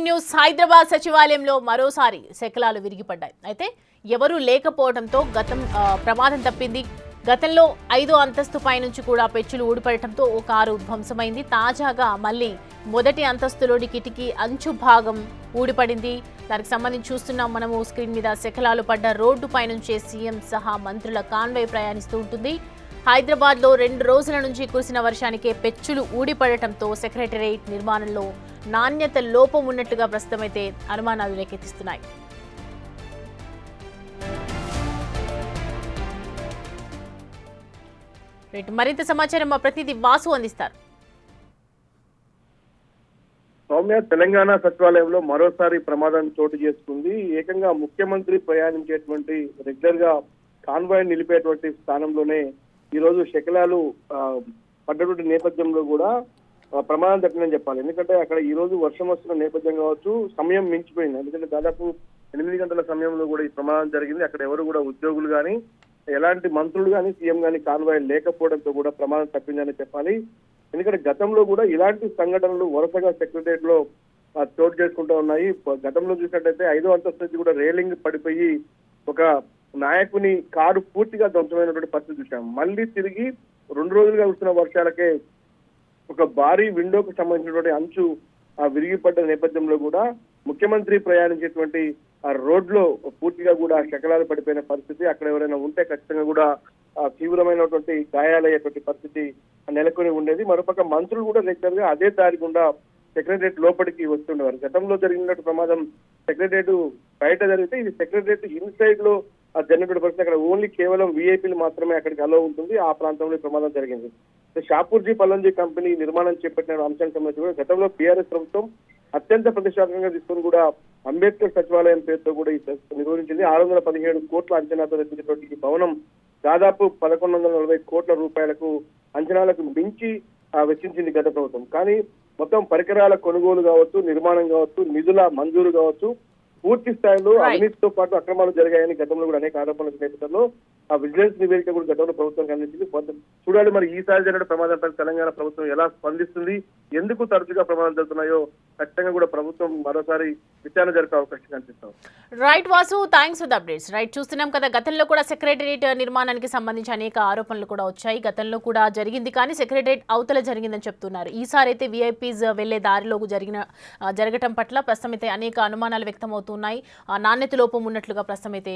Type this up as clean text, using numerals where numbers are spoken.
News Hyderabad సచివాలయంలో మరోసారి శకలాలు విరిగిపడ్డాయి. అయితే ఎవరూ లేకపోవడంతో ప్రమాదం తప్పింది. గతంలో 5వ అంతస్తుపై నుంచి కూడా పెచ్చులు ఊడిపడటంతో ఓ కారు ధ్వంసమైంది. తాజాగా మళ్ళీ మొదటి అంతస్తులోని కిటికీ అంచు భాగం ఊడిపడింది. దానికి సంబంధించి చూస్తున్నాం మనము స్క్రీన్ మీద. శకలాలు పడ్డ రోడ్డుపై నుంచే సీఎం సహా మంత్రుల కాన్వాయ్ ప్రయాణిస్తూ ఉంటుంది. హైదరాబాద్లో 2 రోజుల నుంచి కురిసిన వర్షానికే పెచ్చులు ఊడిపడటంతో సెక్రటేరియట్ నిర్మాణంలో నాణ్యత లోపం ఉన్నట్టుగా ప్రస్తుతమైతే అనుమానాలు రేకెత్తిస్తున్నాయి. మరింత సమాచారం మా ప్రతినిధి వాసు అందిస్తారు. సౌమ్య, తెలంగాణ సచివాలయంలో మరోసారి ప్రమాదం చోటు చేసుకుంది. ఏకంగా ముఖ్యమంత్రి ప్రయాణించేటువంటి రెగ్యులర్ గా కాన్వాయ్ నిలిపేటువంటి స్థానంలోనే ఈ రోజు శకలాలు పడ్డటువంటి నేపథ్యంలో కూడా ప్రమాదం తప్పిందని చెప్పాలి. ఎందుకంటే అక్కడ ఈ రోజు వర్షం వస్తున్న నేపథ్యం కావచ్చు, సమయం మించిపోయింది. ఎందుకంటే దాదాపు 8 గంటల సమయంలో కూడా ఈ ప్రమాదం జరిగింది. అక్కడ ఎవరు కూడా ఉద్యోగులు కానీ ఎలాంటి మంత్రులు కానీ సీఎం కానీ కాన్వాయ్ లేకపోవడంతో కూడా ప్రమాదం తప్పిందని చెప్పాలి. ఎందుకంటే గతంలో కూడా ఇలాంటి సంఘటనలు వరుసగా సెక్రటరియట్ లో చోటు చేసుకుంటూ ఉన్నాయి. గతంలో చూసినట్టయితే 5వ అంతస్తు నుంచి కూడా రేలింగ్ పడిపోయి ఒక నాయకుని కారు పూర్తిగా ధ్వంసమైనటువంటి పరిస్థితి చూసాం. మళ్ళీ తిరిగి 2 రోజులుగా వస్తున్న వర్షాలకే ఒక భారీ విండోకు సంబంధించినటువంటి అంచు విరిగిపడ్డ నేపథ్యంలో కూడా ముఖ్యమంత్రి ప్రయాణించేటువంటి ఆ రోడ్ లో పూర్తిగా కూడా శకలాలు పడిపోయిన పరిస్థితి. అక్కడ ఎవరైనా ఉంటే ఖచ్చితంగా కూడా తీవ్రమైనటువంటి గాయాలయ్యేటువంటి పరిస్థితి నెలకొని ఉండేది. మరోపక్క మంత్రులు కూడా రెగ్యులర్ గా అదే దారి గుండా సెక్రటరియట్ లోపలికి వస్తుండేవారు. గతంలో జరిగినట్టు ప్రమాదం సెక్రటరియట్ బయట జరిగితే ఇది సెక్రటరియట్ ఇన్సైడ్ లో జరిగినటువంటి పరిస్థితి. అక్కడ ఓన్లీ కేవలం వీఐపీలు మాత్రమే అక్కడికి అలో ఉంటుంది. ఆ ప్రాంతంలో ప్రమాదం జరిగింది. షాపూర్జీ పల్లంజీ కంపెనీ నిర్మాణం చేపట్టిన అంశానికి సంబంధించి కూడా గతంలో బీఆర్ఎస్ ప్రభుత్వం అత్యంత ప్రతిష్టాత్మకంగా తీసుకుని కూడా అంబేద్కర్ సచివాలయం పేరుతో కూడా నిర్వహించింది. 617 కోట్ల అంచనాతో నిర్మించినటువంటి ఈ భవనం దాదాపు 1140 కోట్ల రూపాయలకు అంచనాలకు మించి వెచ్చించింది గత ప్రభుత్వం. కానీ మొత్తం పరికరాల కొనుగోలు కావచ్చు, నిర్మాణం కావచ్చు, నిధుల మంజూరు కావచ్చు, పూర్తి స్థాయిలో అవినీతితో పాటు అక్రమాలు జరిగాయని గతంలో కూడా అనేక ఆరోపణల నేపథ్యంలో ఆ విజిలెన్స్ నివేదిక కూడా గతంలో ప్రభుత్వం అందించింది. చూడాలి మరి ఈసారి జరిగిన ప్రమాదంపై తెలంగాణ ప్రభుత్వం ఎలా స్పందిస్తుంది, ఎందుకు తరచుగా ప్రమాదాలు జరుగుతున్నాయో ఖచ్చితంగా కూడా ప్రభుత్వం మరోసారి విచారణ జరిపే అవకాశం కనిపిస్తాం. Right Vasu, thanks for the updates. Right, చూస్తున్నాం కదా గతంలో కూడా సెక్రటేరియట్ నిర్మాణానికి సంబంధించి అనేక ఆరోపణలు కూడా వచ్చాయి. గతంలో కూడా జరిగింది కానీ సెక్రటేరియట్ అవతల జరిగిందని చెప్తున్నారు. ఈసారి అయితే వీఐపీస్ వెళ్లే దారిలో జరగటం పట్ల ప్రస్తుతం అయితే అనేక అనుమానాలు వ్యక్తమవుతున్నాయి. నాణ్యత లోపం ఉన్నట్లుగా ప్రస్తుతం అయితే